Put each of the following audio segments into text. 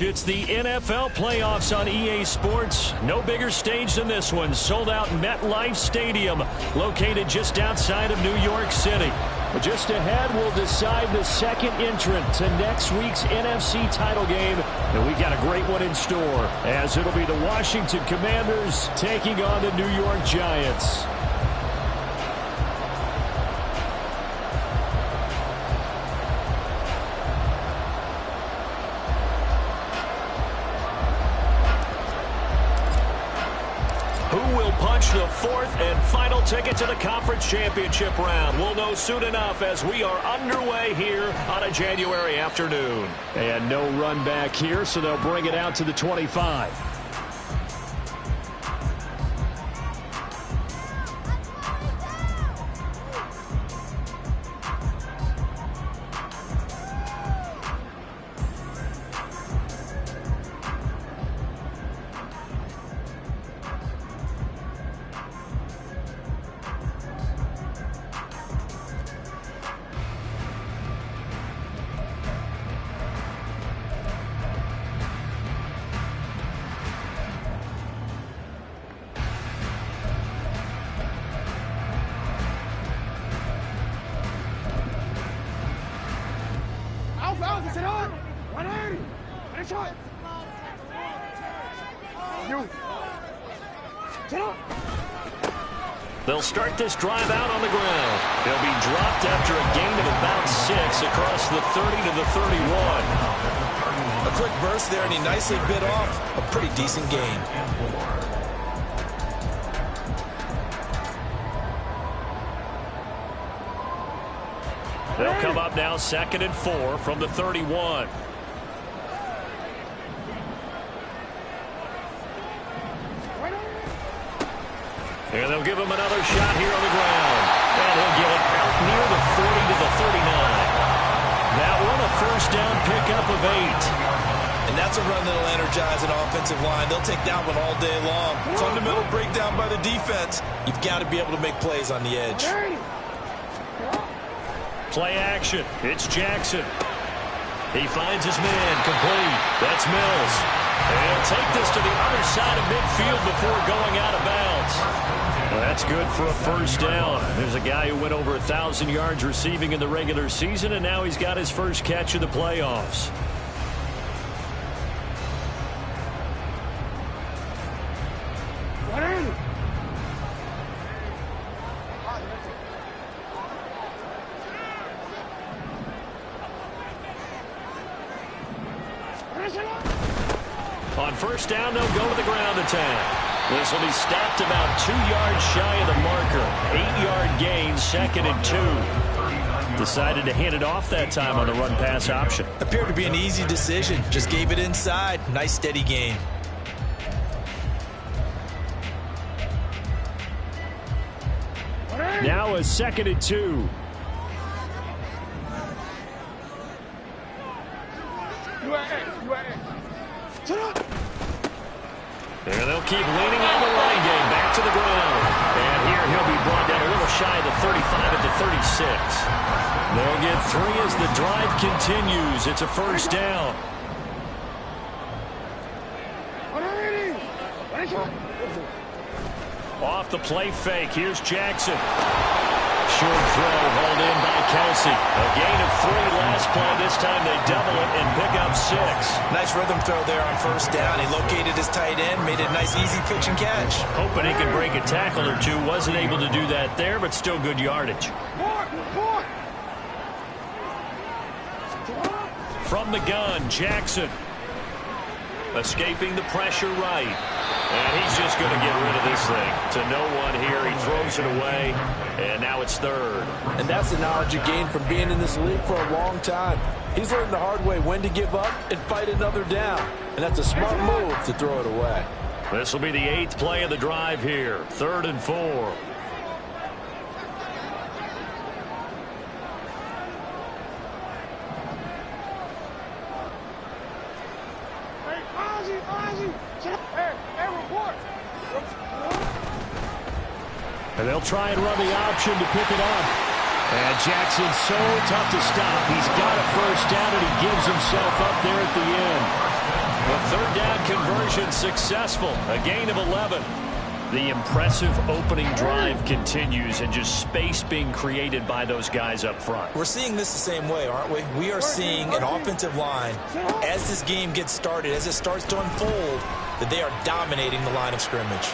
It's the NFL playoffs on EA Sports. No bigger stage than this one. Sold out MetLife Stadium, located just outside of New York City. But just ahead, we'll decide the second entrant to next week's NFC title game. And we got a great one in store, as it'll be the Washington Commanders taking on the New York Giants. The fourth and final ticket to the conference championship round. We'll know soon enough as we are underway here on a January afternoon. And no run back here, so they'll bring it out to the 25. They'll start this drive out on the ground. They'll be dropped after a gain of about 6 across the 30 to the 31. A quick burst there, and he nicely bit off a pretty decent gain. They'll come up now 2nd and 4 from the 31. And they'll give him another shot here on the ground. And he'll get it out near the 40 to the 39. That one a first down pickup of 8. And that's a run that'll energize an offensive line. They'll take that one all day long. Fundamental breakdown by the defense. You've got to be able to make plays on the edge. Play action. It's Jackson. He finds his man complete. That's Mills. And he'll take this to the other side of midfield before going out of bounds. Well, that's good for a first down. There's a guy who went over 1,000 yards receiving in the regular season, and now he's got his first catch of the playoffs. On first down, they'll go to the ground attack. This will be stopped about 2 yards shy of the marker. 8-yard gain, 2nd and 2. Decided to hand it off that time on the run-pass option. Appeared to be an easy decision. Just gave it inside. Nice steady gain. Now a 2nd and 2. And they'll keep leaning on the running game. Back to the ground. And here he'll be brought down a little shy of the 35 at the 36. They'll get 3 as the drive continues. It's a first down. Off the play fake. Here's Jackson. Short throw hauled in by Kelsey. A gain of 3 last play. This time they double it and pick up 6. Nice rhythm throw there on first down. He located his tight end, made it a nice easy pitch and catch. Hoping he could break a tackle or two. Wasn't able to do that there, but still good yardage. From the gun, Jackson. Escaping the pressure right. And he's just going to get rid of this thing. To no one here. He throws it away. And now it's 3rd. And that's the knowledge you gain from being in this league for a long time. He's learned the hard way when to give up and fight another down. And that's a smart move to throw it away. This will be the 8th play of the drive here. 3rd and 4. And they'll try and run the option to pick it up. And Jackson's so tough to stop. He's got a first down, and he gives himself up there at the end. The 3rd down conversion successful. A gain of 11. The impressive opening drive continues, and just space being created by those guys up front. We're seeing this the same way, aren't we? We are seeing an offensive line, as this game gets started, as it starts to unfold, that they are dominating the line of scrimmage.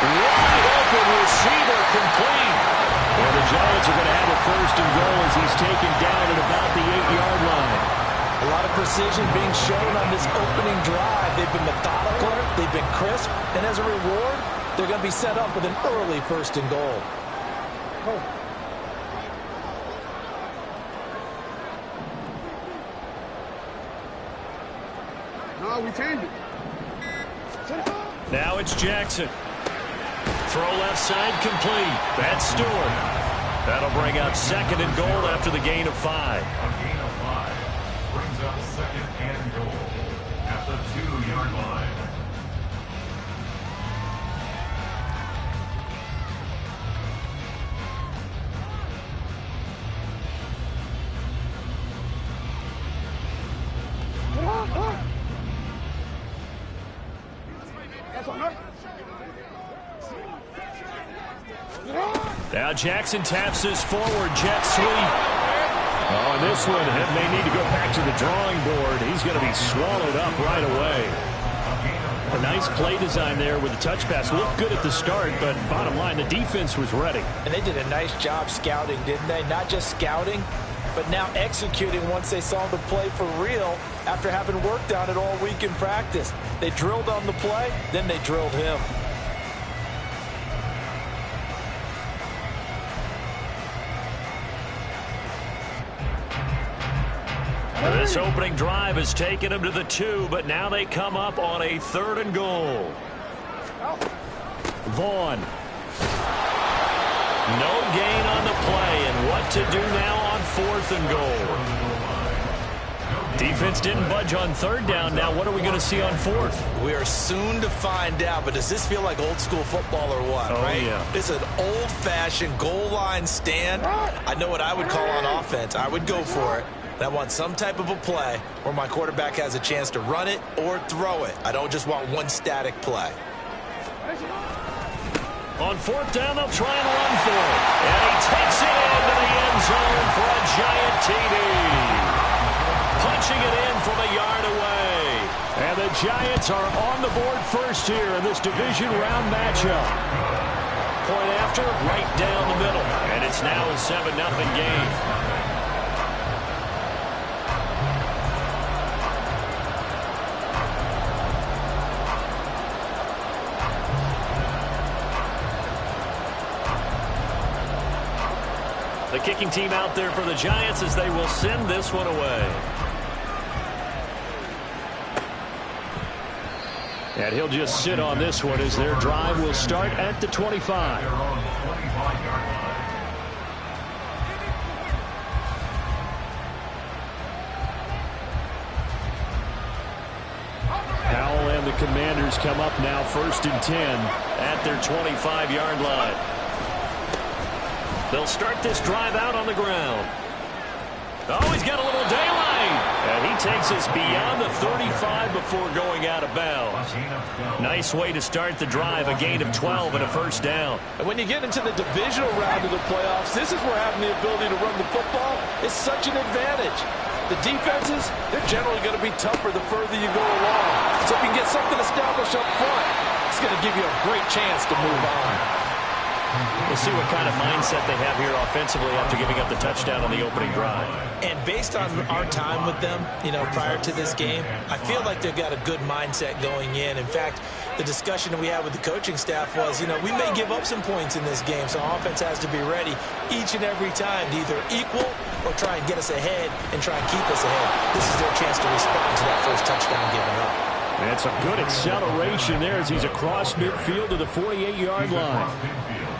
Wide open receiver complete. And the Giants are going to have a 1st and goal as he's taken down at about the 8-yard line. A lot of precision being shown on this opening drive. They've been methodical, they've been crisp, and as a reward, they're going to be set up with an early 1st and goal. No, we changed it. Now it's Jackson. Throw left side complete. That's Stewart. That'll bring up 2nd and goal after the gain of 5. A gain of 5 brings up 2nd and goal at the 2-yard line. Now Jackson taps his forward jet sweep. Oh, and this one may need to go back to the drawing board. He's going to be swallowed up right away. A nice play design there with the touch pass. Looked good at the start, but bottom line, the defense was ready. And they did a nice job scouting, didn't they? Not just scouting, but now executing once they saw the play for real after having worked on it all week in practice. They drilled on the play, then they drilled him. This opening drive has taken them to the 2, but now they come up on a 3rd and goal. Vaughn. No gain on the play, and what to do now on 4th and goal. Defense didn't budge on 3rd down. Now what are we going to see on 4th? We are soon to find out, but does this feel like old school football or what, right? Yeah. It's an old-fashioned goal line stand. I know what I would call on offense. I would go for it. And I want some type of a play where my quarterback has a chance to run it or throw it. I don't just want one static play. On 4th down, they'll try and run for it. And he takes it into the end zone for a giant TD. Punching it in from a yard away. And the Giants are on the board first here in this division round matchup. Point after, right down the middle. And it's now a 7-0 game. The kicking team out there for the Giants as they will send this one away. And he'll just sit on this one as their drive will start at the 25. Howell and the Commanders come up now 1st and 10 at their 25-yard line. They'll start this drive out on the ground. Oh, he's got a little daylight. And he takes us beyond the 35 before going out of bounds. Nice way to start the drive, a gain of 12 and a 1st down. And when you get into the divisional round of the playoffs, this is where having the ability to run the football is such an advantage. The defenses, they're generally going to be tougher the further you go along. So if you can get something established up front, it's going to give you a great chance to move on. We'll see what kind of mindset they have here offensively after giving up the touchdown on the opening drive. And based on our time with them, prior to this game, I feel like they've got a good mindset going in. In fact, the discussion that we had with the coaching staff was, we may give up some points in this game, so offense has to be ready each and every time to either equal or try and get us ahead and try and keep us ahead. This is their chance to respond to that first touchdown given up. And some good acceleration there as he's across midfield to the 48-yard line.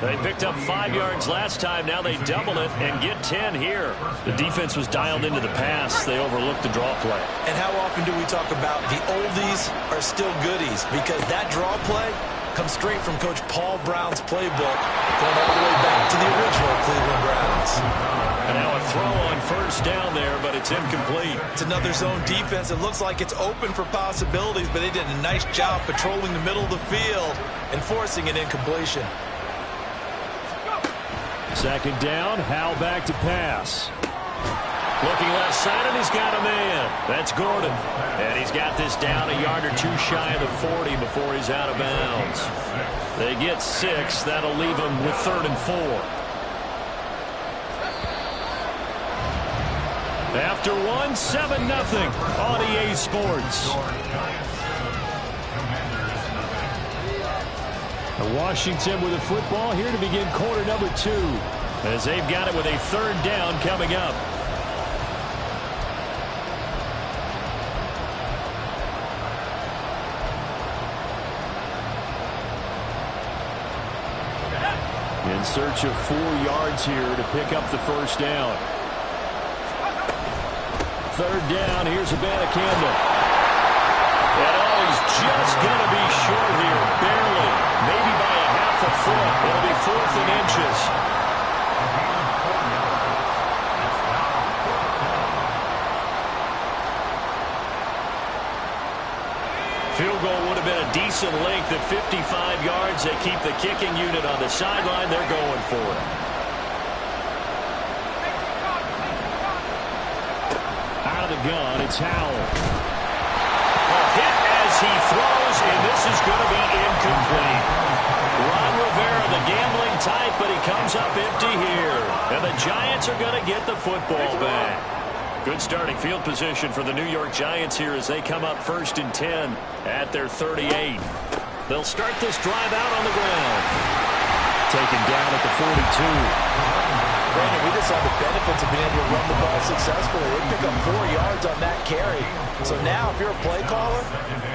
They picked up 5 yards last time. Now they double it and get 10 here. The defense was dialed into the pass. They overlooked the draw play. And how often do we talk about the oldies are still goodies? Because that draw play comes straight from Coach Paul Brown's playbook, going all the way back to the original Cleveland Browns. And now a throw on first down there, but it's incomplete. It's another zone defense. It looks like it's open for possibilities, but they did a nice job patrolling the middle of the field and forcing an incompletion. Second down, Howell back to pass. Looking left side, and he's got a man. That's Gordon. And he's got this down a yard or two shy of the 40 before he's out of bounds. They get 6. That'll leave them with 3rd and 4. After 1, 7-0 on EA Sports. Washington with the football here to begin quarter number 2, as they've got it with a 3rd down coming up. In search of 4 yards here to pick up the first down. 3rd down, here's Abanikanda. And he's just going to be short here, barely. Maybe by a half a foot. It'll be 4th and inches. Field goal would have been a decent length at 55 yards. They keep the kicking unit on the sideline. They're going for it. Out of the gun, it's Howell. Hit as he throws, and this is going to be incomplete. Ron Rivera, the gambling type, but he comes up empty here. And the Giants are going to get the football back. Good starting field position for the New York Giants here as they come up 1st and 10 at their 38. They'll start this drive out on the ground. Taken down at the 42. Brandon, we just saw the benefits of being able to run the ball successfully. They pick up 4 yards on that carry. So now, if you're a play caller,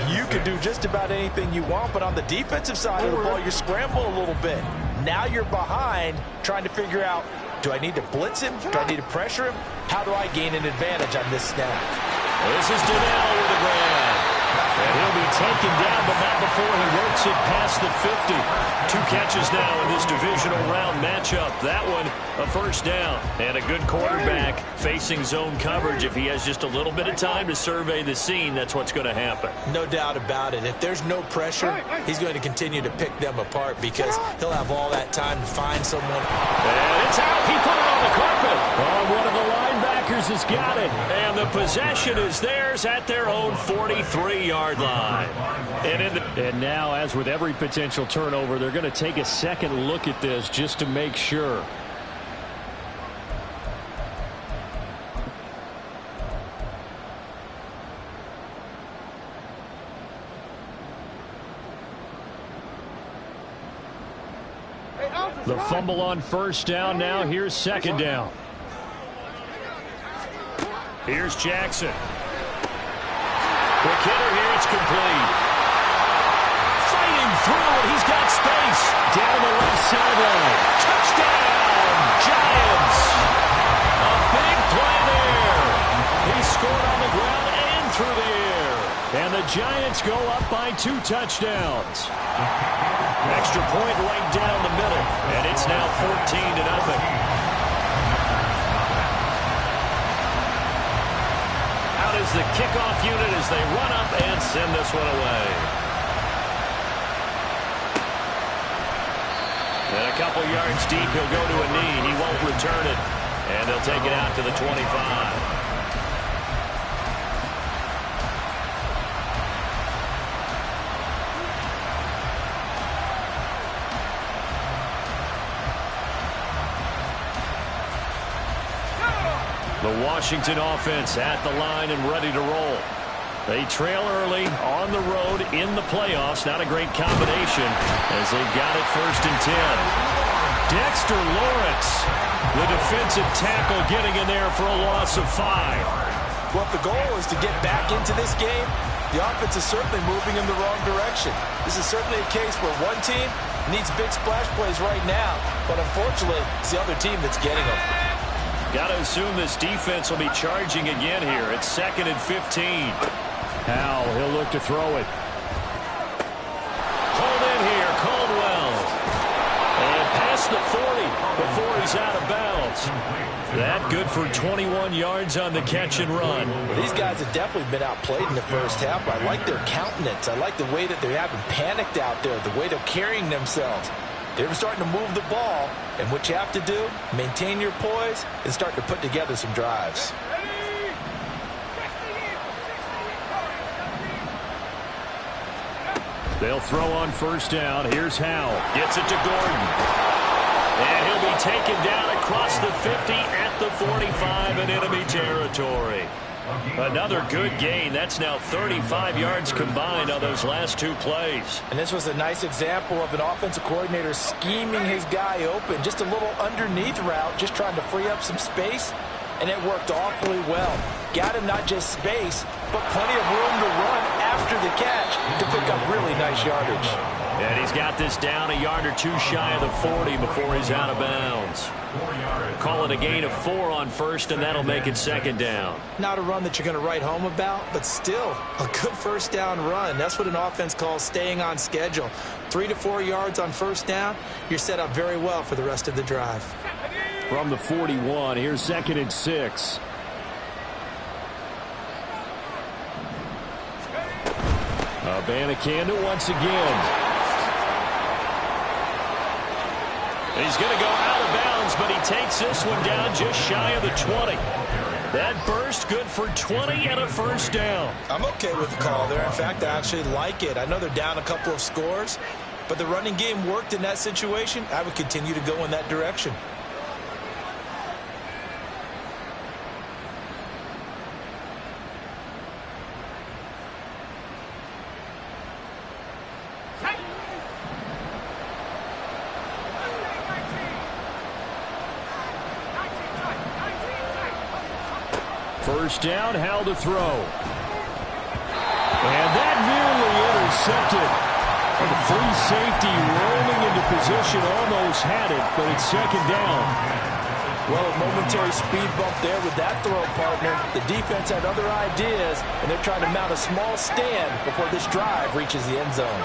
you can do just about anything you want. But on the defensive side of the ball, you scramble a little bit. Now you're behind, trying to figure out, do I need to blitz him? Do I need to pressure him? How do I gain an advantage on this snap? This is Donnell with the grab. And he'll be taken down, but not before he works it past the 50. 2 catches now in this divisional round matchup. That one, a first down. And a good quarterback facing zone coverage. If he has just a little bit of time to survey the scene, that's what's going to happen. No doubt about it. If there's no pressure, he's going to continue to pick them apart because he'll have all that time to find someone. And it's out. He put it on the carpet. Oh, one of the linebackers has got it. And the possession is theirs at their own 43-yard line. And now, as with every potential turnover, they're going to take a second look at this just to make sure. The fumble on first down. Now here's second down. Here's Jackson. Quick hitter here. It's complete. Fighting through, and he's got space. Down the left sideline. Touchdown, Giants. A big play there. He scored on the ground and through the air. And the Giants go up by 2 touchdowns. Extra point right down the middle. And it's now 14-0. Out is the kickoff unit as they run up and send this one away. And a couple yards deep, he'll go to a knee. He won't return it. And they'll take it out to the 25. The Washington offense at the line and ready to roll. They trail early on the road in the playoffs. Not a great combination as they've got it 1st and 10. Dexter Lawrence, the defensive tackle, getting in there for a loss of 5. Well, if the goal is to get back into this game, the offense is certainly moving in the wrong direction. This is certainly a case where one team needs big splash plays right now, but unfortunately, it's the other team that's getting them. Got to assume this defense will be charging again here. It's 2nd and 15. Howell, he'll look to throw it. Hold in here, Caldwell. And past the 40 before he's out of bounds. That good for 21 yards on the catch and run. Well, these guys have definitely been outplayed in the first half. I like their countenance. I like the way that they haven't panicked out there, the way they're carrying themselves. They're starting to move the ball, and what you have to do, maintain your poise and start to put together some drives. They'll throw on first down. Here's Howell. Gets it to Gordon. And he'll be taken down across the 50 at the 45 in enemy territory. Another good gain. That's now 35 yards combined on those last 2 plays. And this was a nice example of an offensive coordinator scheming his guy open. Just a little underneath route, just trying to free up some space. And it worked awfully well. Got him not just space, but plenty of room to run after the catch to pick up really nice yardage. And he's got this down a yard or 2 shy of the 40 before he's out of bounds. Call it a gain of 4 on first, and that'll make it 2nd down. Not a run that you're going to write home about, but still a good first down run. That's what an offense calls staying on schedule. 3 to 4 yards on first down, you're set up very well for the rest of the drive. From the 41, here's 2nd and 6. Abanikanda once again. He's going to go out of bounds, but he takes this one down just shy of the 20. That burst good for 20 and a first down. I'm okay with the call there. In fact, I actually like it. I know they're down a couple of scores, but the running game worked in that situation. I would continue to go in that direction. First down, Howell to throw. And that nearly intercepted. And the free safety rolling into position, almost had it, but it's 2nd down. Well, a momentary speed bump there with that throw, partner. The defense had other ideas, and they're trying to mount a small stand before this drive reaches the end zone.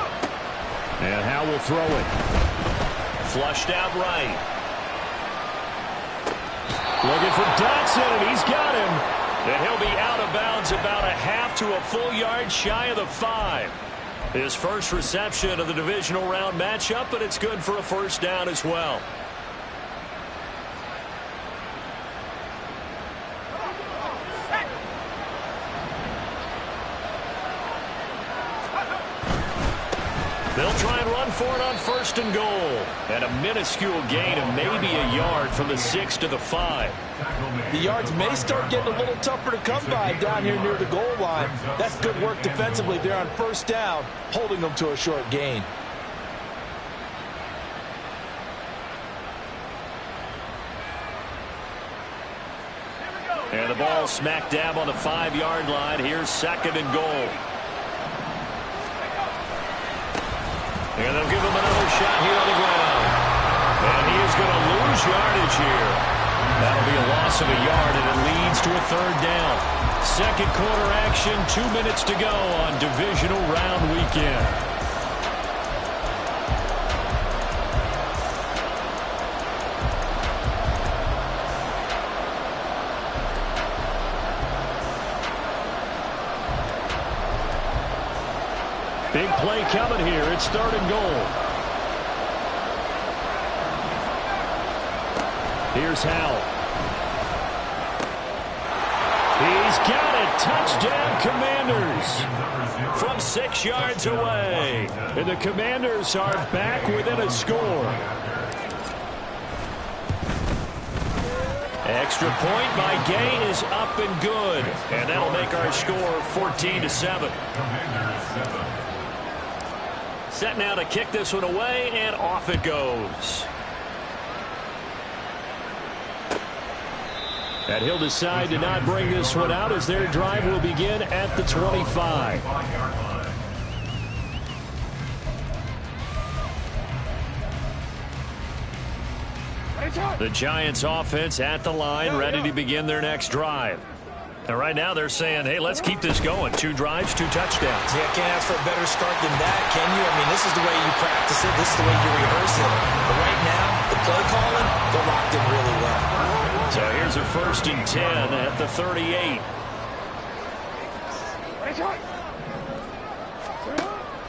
And Howell will throw it. Flushed out right. Looking for Dotson, and he's got him. And he'll be out of bounds about a half to a full yard shy of the 5. His first reception of the divisional round matchup, but it's good for a first down as well. They'll try and run for it on 1st and goal. And a minuscule gain of maybe a yard from the 6 to the 5. The yards may start getting a little tougher to come by down here near the goal line. That's good work defensively there on first down, holding them to a short gain. And the ball smack dab on the 5-yard line. Here's 2nd and goal. And they'll give him another shot here on the ground. And he is going to lose yardage here. That'll be a loss of a yard, and it leads to a 3rd down. 2nd quarter action, 2 minutes to go on divisional round weekend. Big play coming here. It's 3rd and goal. Here's Howell. He's got it. Touchdown, Commanders. From 6 yards away. And the Commanders are back within a score. Extra point by Gay is up and good. And that'll make our score 14-7. Set now to kick this one away, and off it goes. And he'll decide to not bring this one out as their drive will begin at the 25. The Giants offense at the line, ready to begin their next drive. And right now they're saying, hey, let's keep this going. 2 drives, 2 touchdowns. Yeah, can't ask for a better start than that, can you? I mean, this is the way you practice it. This is the way you rehearse it. But right now, the play calling, they're locked in really well. So here's a 1st and 10 at the 38.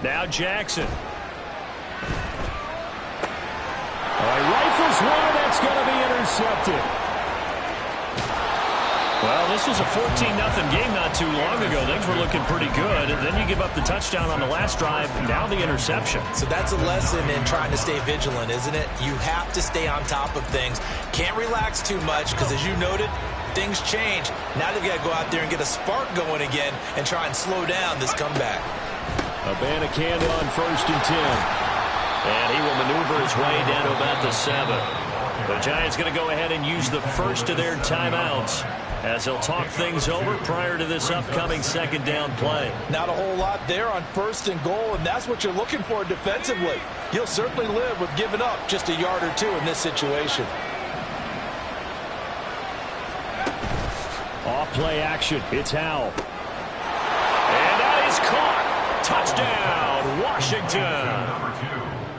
Now Jackson. Rifles one, that's going to be intercepted. Well, this was a 14-0 game not too long ago. Things were looking pretty good. And then you give up the touchdown on the last drive, now the interception. So that's a lesson in trying to stay vigilant, isn't it? You have to stay on top of things. Can't relax too much because, as you noted, things change. Now they've got to go out there and get a spark going again and try and slow down this comeback. Abanikanda on 1st and 10. And he will maneuver his way down to about the 7. The Giants going to go ahead and use the first of their timeouts as they'll talk things over prior to this upcoming 2nd down play. Not a whole lot there on 1st and goal, and that's what you're looking for defensively. You'll certainly live with giving up just a yard or 2 in this situation. Off play action. It's Howell. And that is caught. Touchdown, Washington.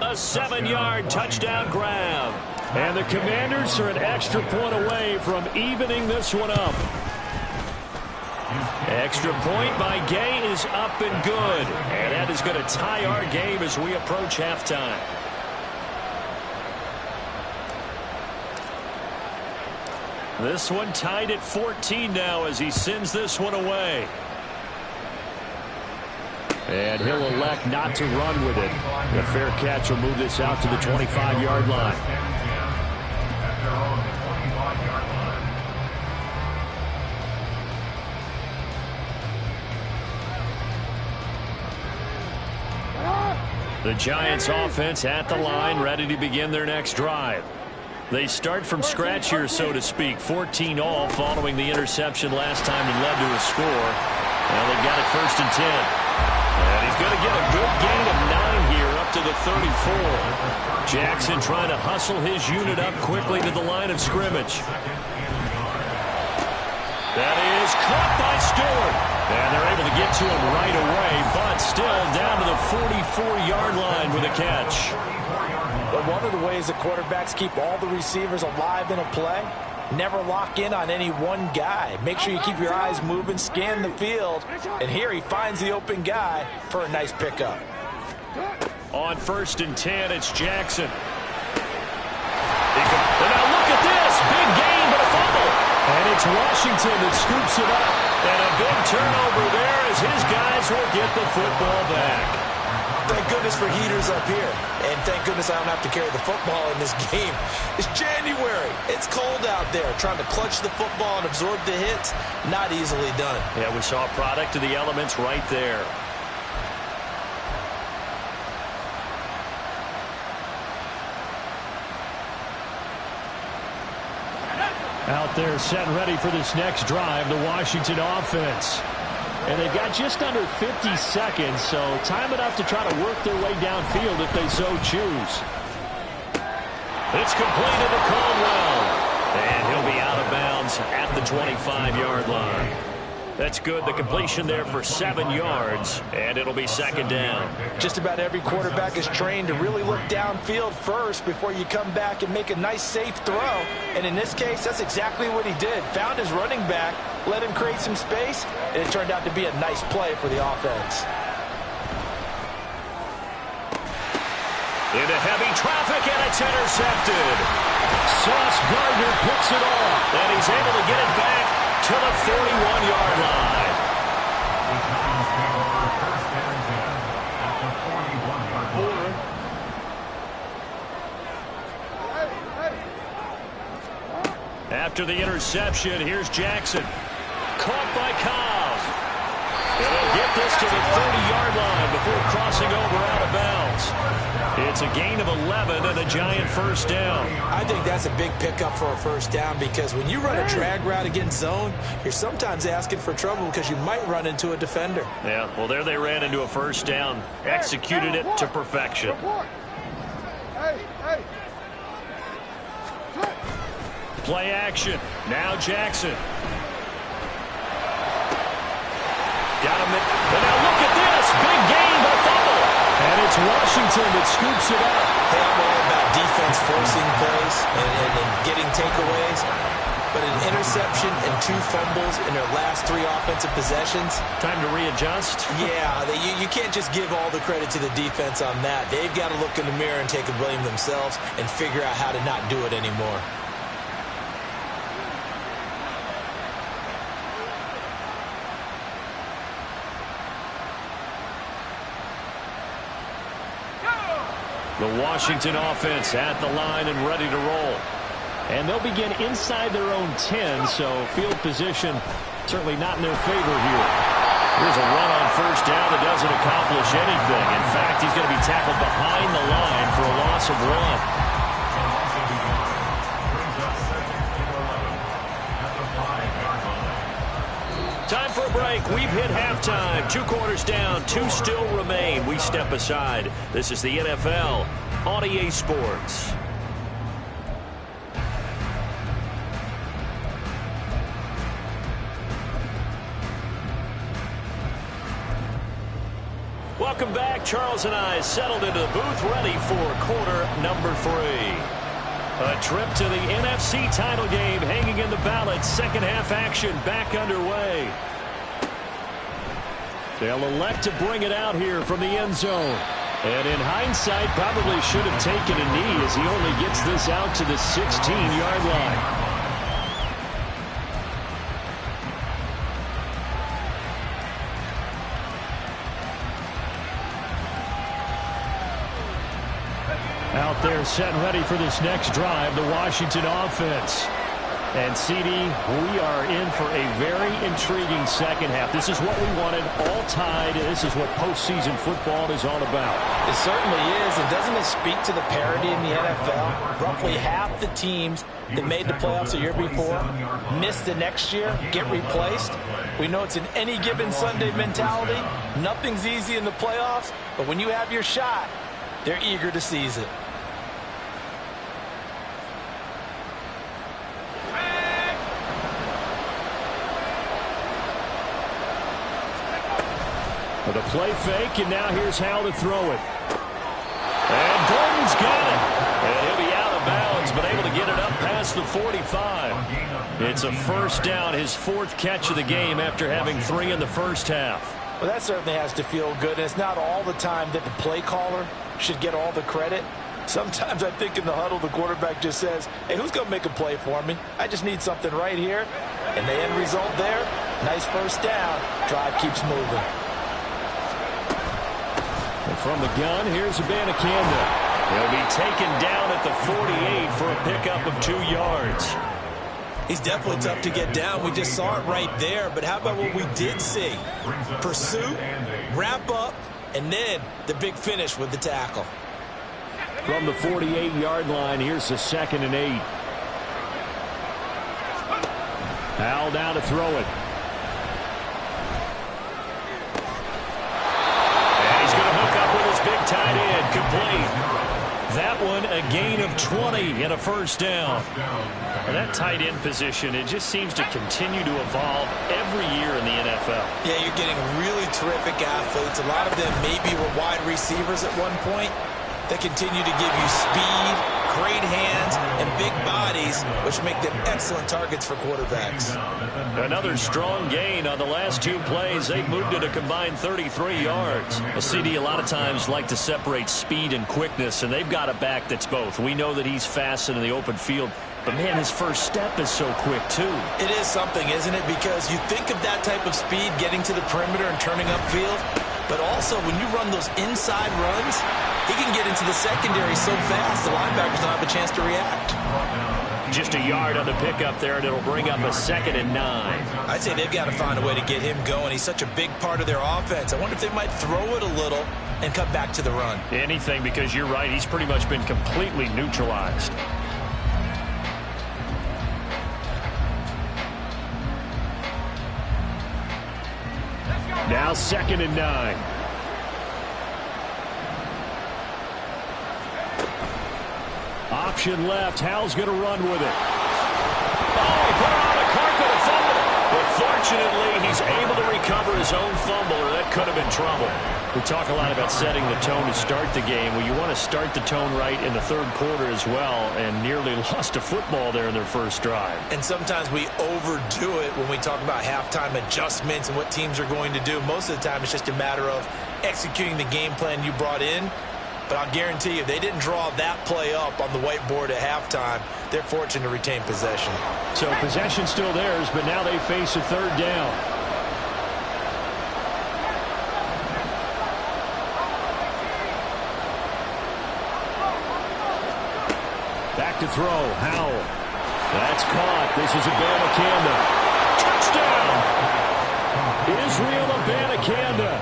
A 7-yard touchdown grab. And the Commanders are an extra point away from evening this one up. Extra point by Gay is up and good. And that is going to tie our game as we approach halftime. This one tied at 14 now as he sends this one away. And he'll elect not to run with it. The fair catch will move this out to the 25-yard line. The Giants offense at the line, ready to begin their next drive. They start from scratch here, so to speak. 14 all following the interception last time and led to a score. Well, they've got it 1st and 10. And he's going to get a good gain of 9 here up to the 34. Jackson trying to hustle his unit up quickly to the line of scrimmage. That is caught by Stewart. And they're able to get to him right away, but still down to the 44-yard line with a catch. But one of the ways the quarterbacks keep all the receivers alive in a play, never lock in on any one guy. Make sure you keep your eyes moving, scan the field, and here he finds the open guy for a nice pickup. On 1st and 10, it's Jackson. And now look at this. Big gain, but a fumble. And it's Washington that scoops it up. And a big turnover there as his guys will get the football back. Thank goodness for heaters up here. And thank goodness I don't have to carry the football in this game. It's January. It's cold out there. Trying to clutch the football and absorb the hits, not easily done. Yeah, we saw a product of the elements right there. Out there set and ready for this next drive, the Washington offense. And they've got just under 50 seconds, so time enough to try to work their way downfield if they so choose. It's completed to Caldwell. And he'll be out of bounds at the 25-yard line. That's good. The completion there for 7 yards, and it'll be 2nd down. Just about every quarterback is trained to really look downfield first before you come back and make a nice, safe throw. And in this case, that's exactly what he did. Found his running back, let him create some space, and it turned out to be a nice play for the offense. Into heavy traffic, and it's intercepted. Sauce Gardner picks it off, and he's able to get it back to the 41-yard line. After the interception, here's Jackson. Caught by Cobb. And they'll get this to the 30-yard line before crossing over out of bounds. It's a gain of 11 and a giant first down. I think that's a big pickup for a first down because when you run a drag route against zone, you're sometimes asking for trouble because you might run into a defender. Yeah, well, there they ran into a first down. Executed it to perfection. Play action. Now Jackson. Got him. And now look at this. Big gain, but a fumble. And it's Washington that scoops it up. Hey, I'm all about defense forcing plays and getting takeaways. But an interception and 2 fumbles in their last 3 offensive possessions. Time to readjust. Yeah, you can't just give all the credit to the defense on that. They've got to look in the mirror and take the blame themselves and figure out how to not do it anymore. The Washington offense at the line and ready to roll. And they'll begin inside their own 10, so field position certainly not in their favor here. Here's a run on first down that doesn't accomplish anything. In fact, he's going to be tackled behind the line for a loss of 1. Time for a break. We've hit halftime. 2 quarters down. 2 still remain. We step aside. This is the NFL on EA Sports. Welcome back. Charles and I settled into the booth ready for quarter number 3. A trip to the NFC title game hanging in the balance. Second half action back underway. They'll elect to bring it out here from the end zone. And in hindsight, probably should have taken a knee as he only gets this out to the 16-yard line. Out there set and ready for this next drive, the Washington offense. And CD, we are in for a very intriguing second half. This is what we wanted, all tied. This is what postseason football is all about. It certainly is. And doesn't it speak to the parity in the NFL? Roughly half the teams that made the playoffs a year before miss the next year, get replaced. We know it's an any given Sunday mentality. Nothing's easy in the playoffs, but when you have your shot, they're eager to seize it. The play fake, and now here's how to throw it. And Gordon's got it. And he'll be out of bounds, but able to get it up past the 45. It's a first down, his 4th catch of the game after having 3 in the first half. Well, that certainly has to feel good. And it's not all the time that the play caller should get all the credit. Sometimes I think in the huddle, the quarterback just says, hey, who's going to make a play for me? I just need something right here. And the end result there, nice first down. Drive keeps moving. And from the gun, here's Abanikanda. He'll be taken down at the 48 for a pickup of 2 yards. He's definitely tough to get down. We just saw it right there. But how about what we did see? Pursuit, wrap up, and then the big finish with the tackle. From the 48-yard line, here's the 2nd and 8. Howell down to throw it. And he's going to hook up with his big tight end. Complete. That one, a gain of 20 and a first down. Well, that tight end position, it just seems to continue to evolve every year in the NFL. Yeah, you're getting really terrific athletes. A lot of them maybe were wide receivers at one point. They continue to give you speed, great hands, and big bodies, which make them excellent targets for quarterbacks. Another strong gain on the last 2 plays. They've moved it a combined 33 yards. A CD a lot of times like to separate speed and quickness, and they've got a back that's both. We know that he's fast in the open field, but, man, his first step is so quick, too. It is something, isn't it? Because you think of that type of speed getting to the perimeter and turning upfield, but also when you run those inside runs, he can get into the secondary so fast the linebackers don't have a chance to react. Just a yard on the pickup there, and it'll bring up a 2nd and 9. I'd say they've got to find a way to get him going. He's such a big part of their offense. I wonder if they might throw it a little and come back to the run. Anything, because you're right. He's pretty much been completely neutralized. Now 2nd and 9. Option left. Howell's going to run with it. Oh, he put it on the carpet, a fumble. But fortunately, he's able to recover his own fumble, or that could have been trouble. We talk a lot about setting the tone to start the game. Well, you want to start the tone right in the 3rd quarter as well, and nearly lost a football there in their first drive. And sometimes we overdo it when we talk about halftime adjustments and what teams are going to do. Most of the time, it's just a matter of executing the game plan you brought in. But I'll guarantee you, if they didn't draw that play up on the whiteboard at halftime, they're fortunate to retain possession. So possession still theirs, but now they face a 3rd down. Back to throw. Howell. That's caught. This is Abanikanda. Touchdown. Israel Abanikanda.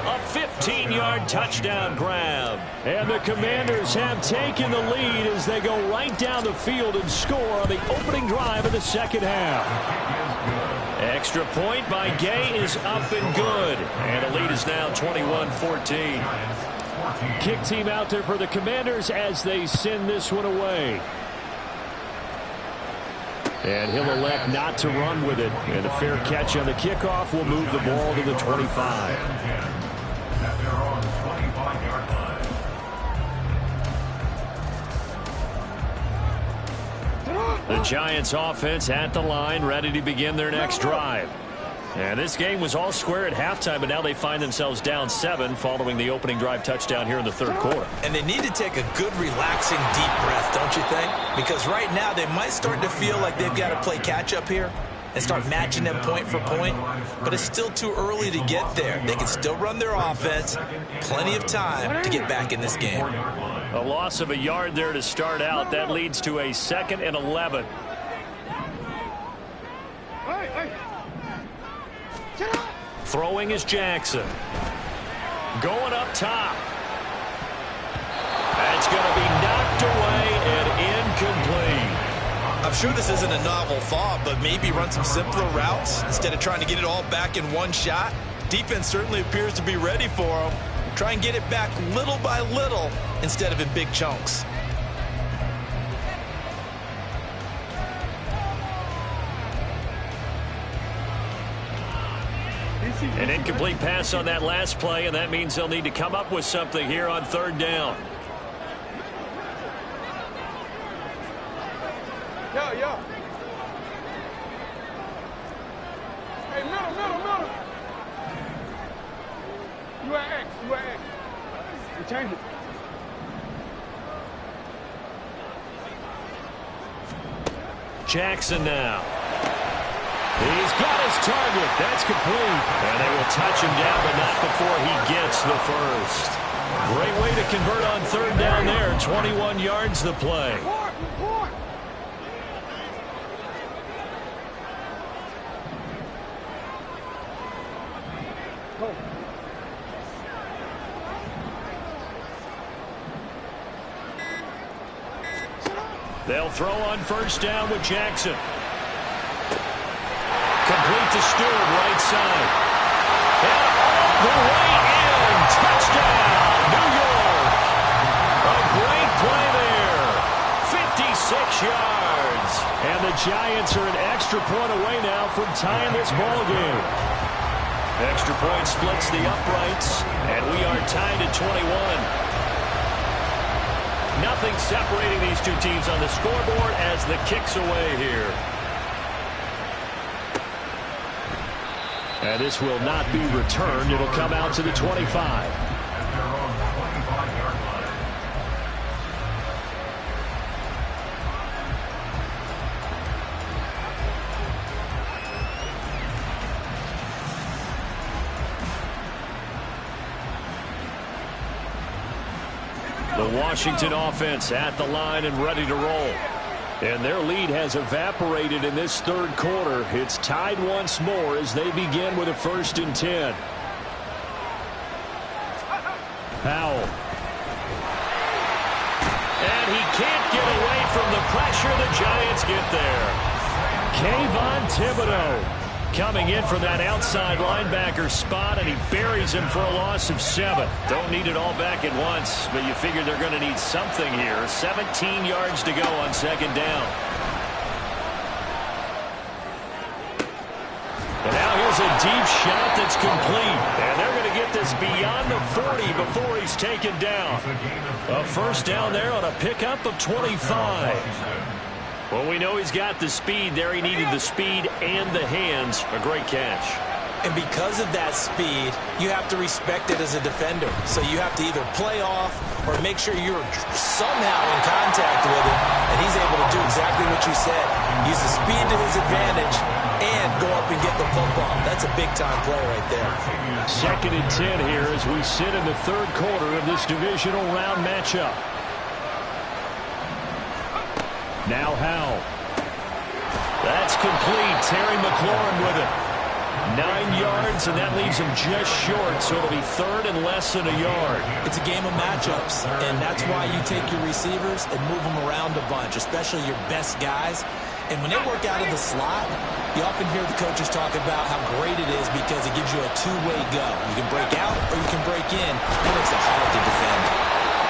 A 15-yard touchdown grab. And the Commanders have taken the lead as they go right down the field and score on the opening drive of the 2nd half. Extra point by Gay is up and good. And the lead is now 21-14. Kick team out there for the Commanders as they send this one away. And he'll elect not to run with it. And a fair catch on the kickoff will move the ball to the 25. The Giants offense at the line, ready to begin their next drive. And this game was all square at halftime, but now they find themselves down 7 following the opening drive touchdown here in the 3rd quarter. And they need to take a good, relaxing, deep breath, don't you think? Because right now they might start to feel like they've got to play catch-up here and start matching them point for point. But it's still too early to get there. They can still run their offense. Plenty of time to get back in this game. A loss of a yard there to start out. That leads to a 2nd and 11. Throwing is Jackson. Going up top. That's going to be knocked away and incomplete. I'm sure this isn't a novel thought, but maybe run some simpler routes instead of trying to get it all back in one shot. Defense certainly appears to be ready for them. Try and get it back little by little instead of in big chunks. An incomplete pass on that last play, and that means they'll need to come up with something here on 3rd down. Yo. Hey, middle. You at X. We change it. Jackson now. He's got his target. That's complete. And they will touch him down, but not before he gets the first. Great way to convert on 3rd down there. 21 yards the play. They'll throw on 1st down with Jackson. Complete to Stewart, right side. And all the way in. Touchdown, New York. A great play there. 56 yards. And the Giants are an extra point away now from tying this ball game. Extra point splits the uprights, and we are tied at 21. Nothing separating these two teams on the scoreboard as the kick's away here. And this will not be returned. It'll come out to the 25. The Washington offense at the line and ready to roll. And their lead has evaporated in this third quarter. It's tied once more as they begin with a 1st and 10. Powell. And he can't get away from the pressure. The Giants get there. Kayvon Thibodeaux coming in for that outside linebacker spot, and he buries him for a loss of 7. Don't need it all back at once, but you figure they're going to need something here. 17 yards to go on 2nd down. And now here's a deep shot that's complete. And they're going to get this beyond the 40 before he's taken down. A 1st down there on a pickup of 25. Well, we know he's got the speed there. He needed the speed and the hands. A great catch. And because of that speed, you have to respect it as a defender. So you have to either play off or make sure you're somehow in contact with him. And he's able to do exactly what you said. Use the speed to his advantage and go up and get the football. That's a big-time play right there. 2nd and 10 here as we sit in the 3rd quarter of this divisional round matchup. Now Howell. That's complete. Terry McLaurin with it. 9 yards, and that leaves him just short, so it'll be 3rd and less than a yard. It's a game of matchups, and that's why you take your receivers and move them around a bunch, especially your best guys. And when they work out of the slot, you often hear the coaches talk about how great it is because it gives you a two-way go. You can break out or you can break in. That makes it hard to defend.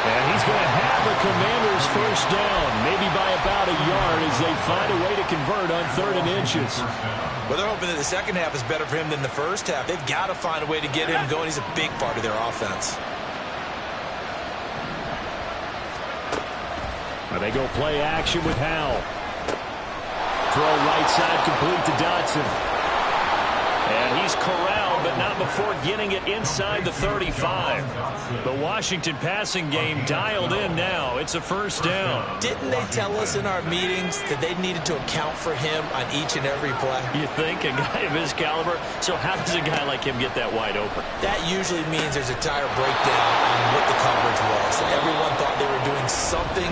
And he's going to have the Commanders' 1st down, maybe by about a yard as they find a way to convert on 3rd and inches. Well, they're hoping that the second half is better for him than the first half. They've got to find a way to get him going. He's a big part of their offense. Well, they go play action with Howell. Throw right side complete to Dotson. And he's corralled, but not before getting it inside the 35. The Washington passing game dialed in now. It's a 1st down. Didn't they tell us in our meetings that they needed to account for him on each and every play? You think? A guy of his caliber? So how does a guy like him get that wide open? That usually means there's a tire breakdown on what the coverage was. Everyone thought they were doing something,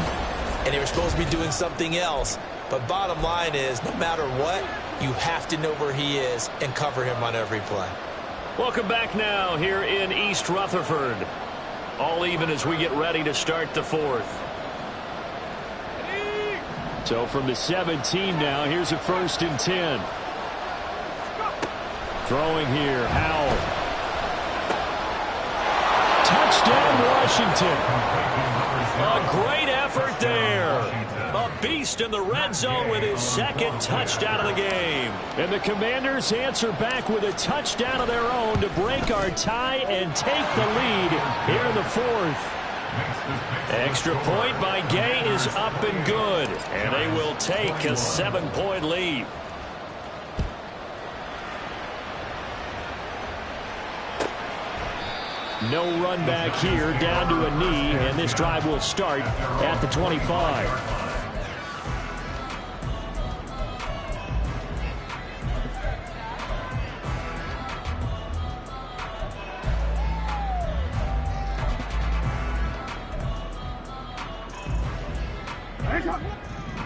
and they were supposed to be doing something else. But bottom line is, no matter what, you have to know where he is and cover him on every play. Welcome back now here in East Rutherford. All even as we get ready to start the 4th. So from the 17 now, here's a 1st and 10. Throwing here, Howell. Touchdown, Washington. A great effort there. A beast in the red zone with his 2nd touchdown of the game. And the Commanders answer back with a touchdown of their own to break our tie and take the lead here in the 4th. Extra point by Gay is up and good. And they will take a 7-point lead. No run back here, down to a knee, and this drive will start at the 25.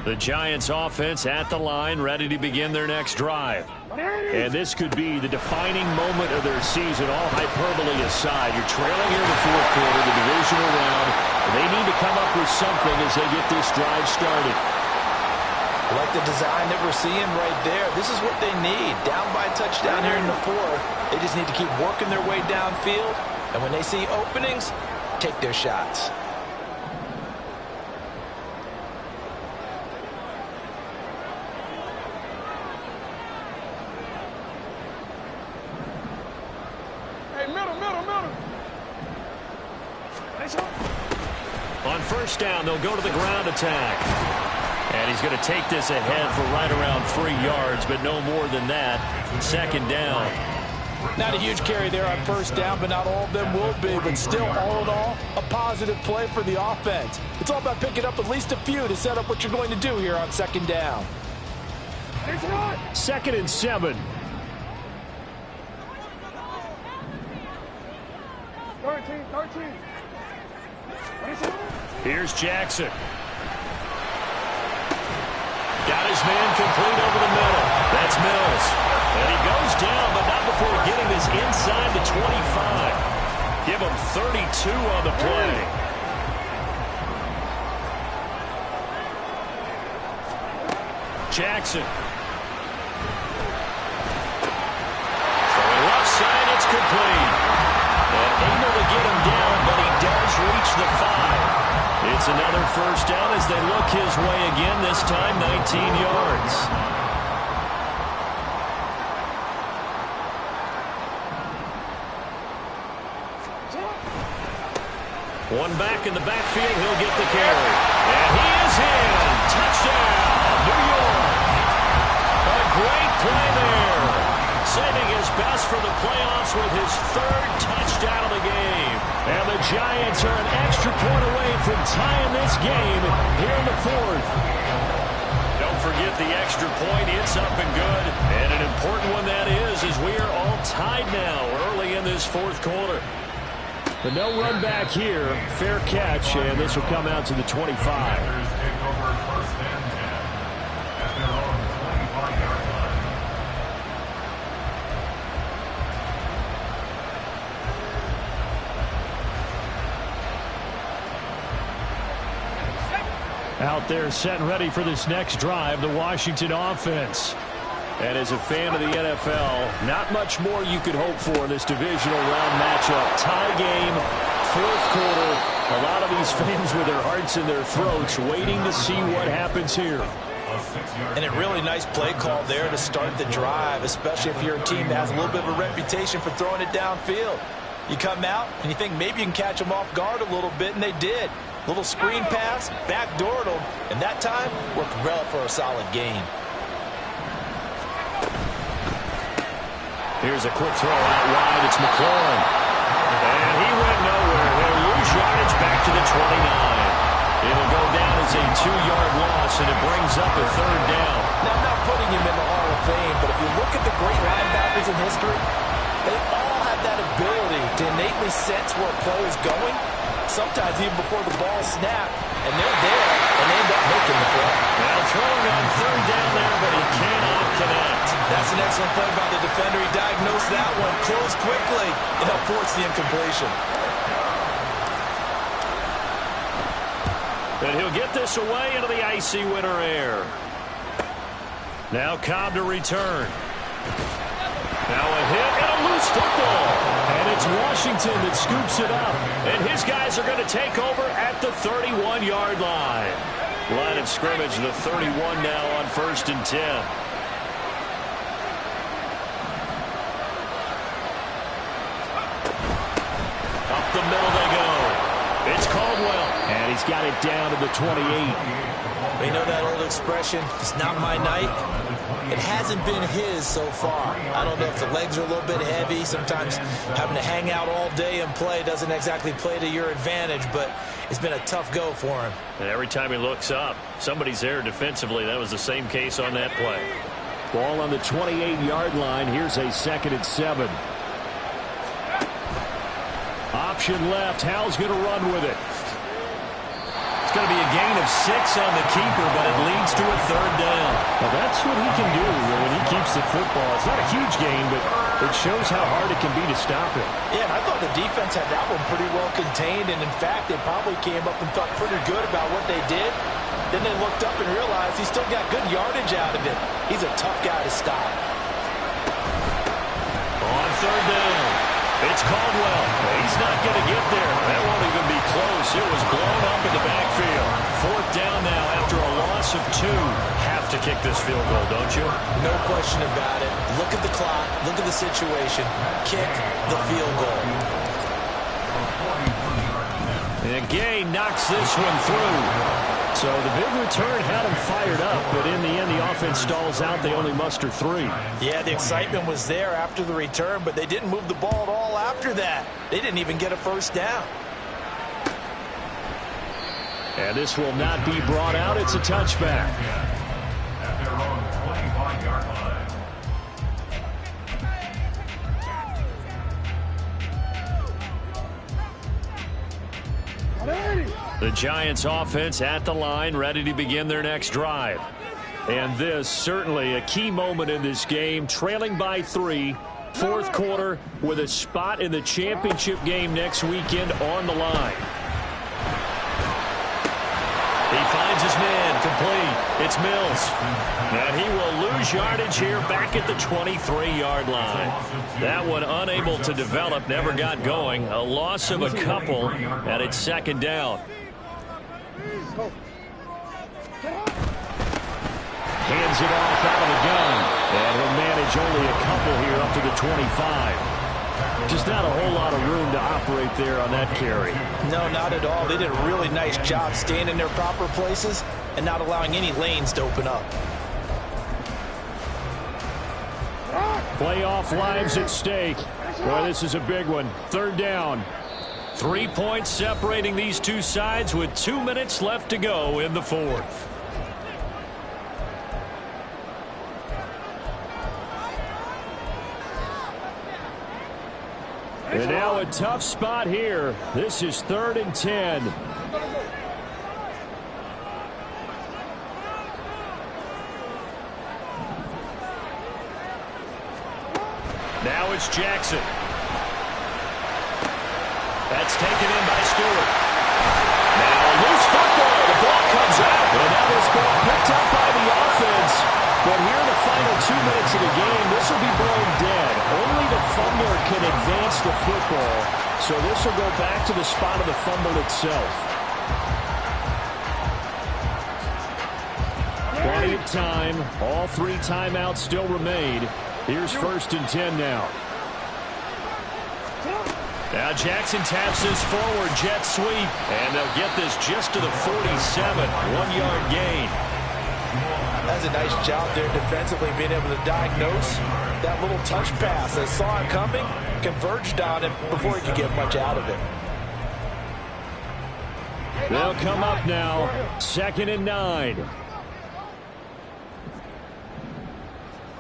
The Giants offense at the line, ready to begin their next drive. And this could be the defining moment of their season, all hyperbole aside. You're trailing here in the 4th quarter, the divisional round. They need to come up with something as they get this drive started. I like the design that we're seeing right there. This is what they need. Down by a touchdown here in the 4th. They just need to keep working their way downfield. And when they see openings, take their shots. On 1st down, they'll go to the ground attack. And he's going to take this ahead for right around 3 yards, but no more than that. 2nd down. Not a huge carry there on 1st down, but not all of them will be. But still, all in all, a positive play for the offense. It's all about picking up at least a few to set up what you're going to do here on 2nd down. 2nd and 7. 13. Here's Jackson. Got his man complete over the middle. That's Mills. And he goes down, but not before getting his inside the 25. Give him 32 on the play. Jackson. Throwing left side, it's complete. And able to get him down, but he does reach the 5. It's another first down as they look his way again, this time 19 yards. One back in the backfield, he'll get the carry. And he is in. Touchdown, New York. A great play there. Saving his best for the playoffs with his 3rd touchdown of the game. And the Giants are an extra point away from tying this game here in the 4th. Don't forget the extra point. It's up and good. And an important one that is, as we are all tied now early in this 4th quarter. But no run back here. Fair catch, and this will come out to the 25. Take over 1st and 10 at their own 25-yard line. Out there set and ready for this next drive, the Washington offense. And as a fan of the NFL, not much more you could hope for in this divisional round matchup. Tie game, 4th quarter. A lot of these fans with their hearts in their throats waiting to see what happens here. And a really nice play call there to start the drive, especially if you're a team that has a little bit of a reputation for throwing it downfield. You come out and you think maybe you can catch them off guard a little bit, and they did. Little screen pass, backdoored them, and that time worked well for a solid gain. Here's a quick throw out wide. It's McLaurin. And he went nowhere. He'll lose yardage back to the 29. It'll go down as a 2-yard loss, and it brings up a 3rd down. Now, I'm not putting him in the Hall of Fame, but if you look at the great linebackers in history, they all have that ability to innately sense where a play is going, sometimes even before the ball snapped, and they're there, and they end up making the play. Now throwing on 3rd down there, but he cannot connect. That's an excellent play by the defender. He diagnosed that one, closed quickly, and helped force the incompletion. And he'll get this away into the icy winter air. Now Cobb to return. Now a hit and a loose football. And it's Washington that scoops it up. And his guys are going to take over at the 31-yard line. Line of scrimmage, the 31 now on 1st and 10. Up the middle they go. It's Caldwell. And he's got it down to the 28. You know that old expression, it's not my night? It hasn't been his so far. I don't know if the legs are a little bit heavy. Sometimes having to hang out all day and play doesn't exactly play to your advantage, but it's been a tough go for him. And every time he looks up, somebody's there defensively. That was the same case on that play. Ball on the 28-yard line. Here's a 2nd and 7. Option left. Howell's going to run with it. It's going to be a gain of 6 on the keeper, but it leads to a 3rd down. Well, that's what he can do when he keeps the football. It's not a huge gain, but it shows how hard it can be to stop it. Yeah, and I thought the defense had that one pretty well contained, and in fact, they probably came up and felt pretty good about what they did. Then they looked up and realized he still got good yardage out of it. He's a tough guy to stop. On 3rd down, it's Caldwell. He's not going to get there. That won't even be close. It was blown up in the backfield. 4th down now after a loss of 2. Have to kick this field goal, don't you? No question about it. Look at the clock. Look at the situation. Kick the field goal. And Gay knocks this one through. So the big return had him fired up, but in the end, the offense stalls out. They only muster 3. Yeah, the excitement was there after the return, but they didn't move the ball at all after that. They didn't even get a 1st down. And this will not be brought out. It's a touchback. At their own 25-yard line. The Giants offense at the line, ready to begin their next drive. And this certainly a key moment in this game, trailing by 3, fourth quarter, with a spot in the championship game next weekend on the line. He finds his man, complete. It's Mills. And he will lose yardage here back at the 23-yard line. That one unable to develop, never got going. A loss of a couple, and it's second down. Hands it off out of the gun. And he'll manage only a couple here up to the 25. Just not a whole lot of room to operate there on that carry. No, not at all. They did a really nice job staying in their proper places and not allowing any lanes to open up. Playoff lives at stake. Boy, this is a big one. Third down. 3 points separating these two sides with 2 minutes left to go in the fourth. And now a tough spot here. This is 3rd and 10. Now it's Jackson. That's taken in by Stewart. Now a loose football. The ball comes out. And that is ball picked up by the offense. But here in the final 2 minutes of the game, this will be blown dead. Only the fumbler can advance the football. So this will go back to the spot of the fumble itself. Plenty of time. All 3 timeouts still remain. Here's 1st and 10 now. Now Jackson taps his forward jet sweep. And they'll get this just to the 47. 1-yard gain. That's a nice job there defensively, being able to diagnose that little touch pass. They saw it coming, converged on it before he could get much out of it. They'll come up now. 2nd and 9.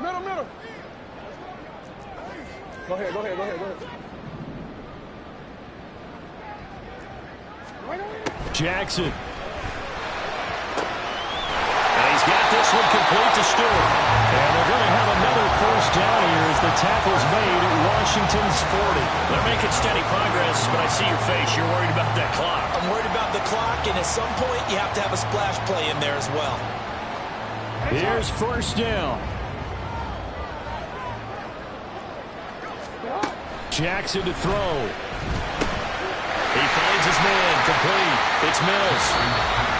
Middle. Go ahead. Jackson. He's got this one complete to Stewart. And they're going to have another 1st down here as the tackle's made at Washington's 40. They're making steady progress, but I see your face. You're worried about that clock. I'm worried about the clock, and at some point you have to have a splash play in there as well. Here's 1st down. Jackson to throw. He finds his man, complete. It's Mills.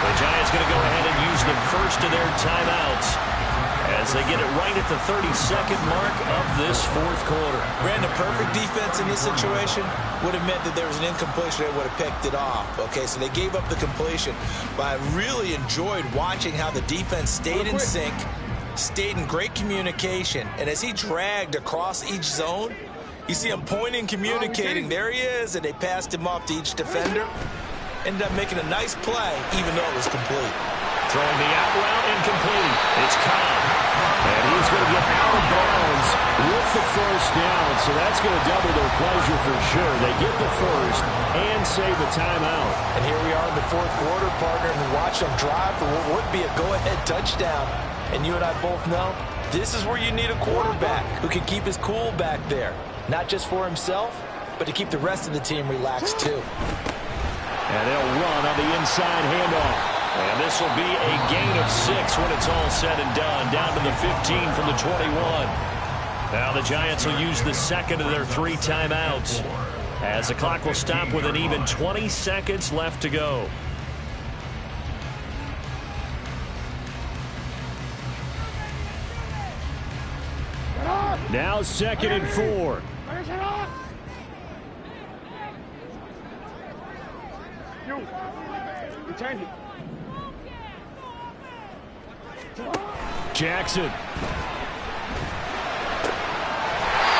The Giants going to go ahead and use the first of their timeouts as they get it right at the 32nd mark of this fourth quarter. Brandon, perfect defense in this situation would have meant that there was an incompletion. They would have picked it off. Okay, so they gave up the completion. But I really enjoyed watching how the defense stayed in sync, stayed in great communication, and as he dragged across each zone, you see him pointing, communicating. There he is, and they passed him off to each defender. Ended up making a nice play, even though it was complete. Throwing the out route incomplete. It's Cobb. And he's going to get out of bounds with the 1st down. So that's going to double their pleasure for sure. They get the 1st and save the timeout. And here we are in the 4th quarter, partner, and watch them drive for what would be a go-ahead touchdown. And you and I both know this is where you need a quarterback who can keep his cool back there. Not just for himself, but to keep the rest of the team relaxed too. And they'll run on the inside handoff. And this will be a gain of 6 when it's all said and done. Down to the 15 from the 21. Now the Giants will use the 2nd of their 3 timeouts as the clock will stop with an even 20 seconds left to go. Now 2nd and 4. Jackson.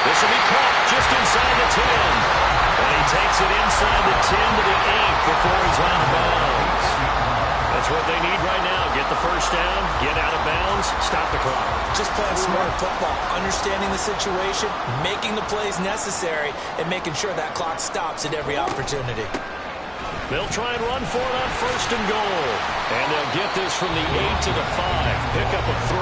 This will be caught just inside the 10. And he takes it inside the 10 to the 8 before he's out of bounds. That's what they need right now. Get the 1st down, get out of bounds, stop the clock. Just playing smart football, understanding the situation, making the plays necessary, and making sure that clock stops at every opportunity. They'll try and run for it on 1st and goal. And they'll get this from the 8 to the 5. Pick up a 3.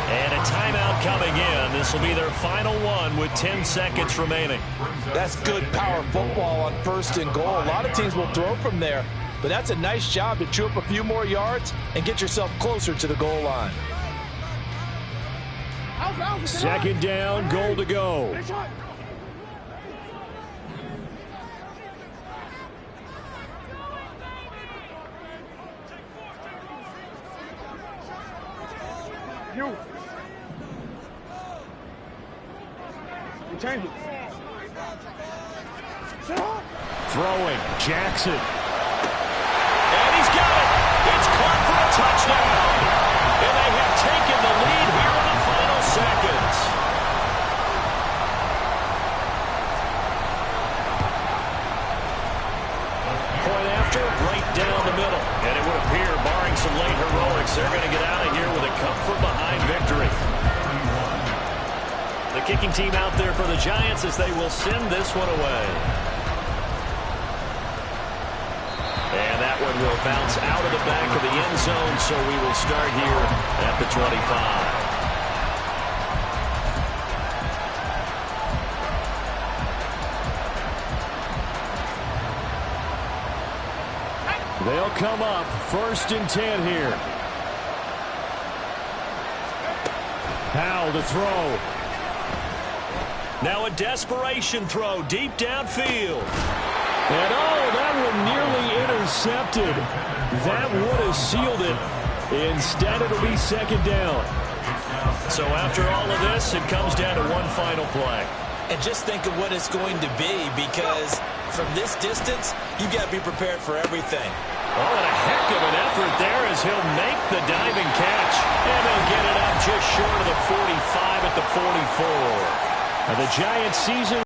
And a timeout coming in. This will be their final one with 10 seconds remaining. That's good power football on 1st and goal. A lot of teams will throw from there, but that's a nice job to chew up a few more yards and get yourself closer to the goal line. 2nd down, goal to go. You change it. Throwing, Jackson. And he's got it. It's caught for a touchdown. And they have taken the lead here in the final seconds. Point after, right down the middle. And it would appear, barring some late heroics, they're going to get out of here with a come-from-behind victory. The kicking team out there for the Giants as they will send this one away. And that one will bounce out of the back of the end zone, so we will start here at the 25. They'll come up 1st and 10 here. Powell to throw. Now a desperation throw deep downfield. And that one nearly intercepted. That would have sealed it. Instead, it'll be 2nd down. So after all of this, it comes down to one final play. And just think of what it's going to be, because from this distance, you've got to be prepared for everything. Oh, and a heck of an effort there as he'll make the diving catch. And they'll get it up just short of the 45 at the 44. Now the Giants' season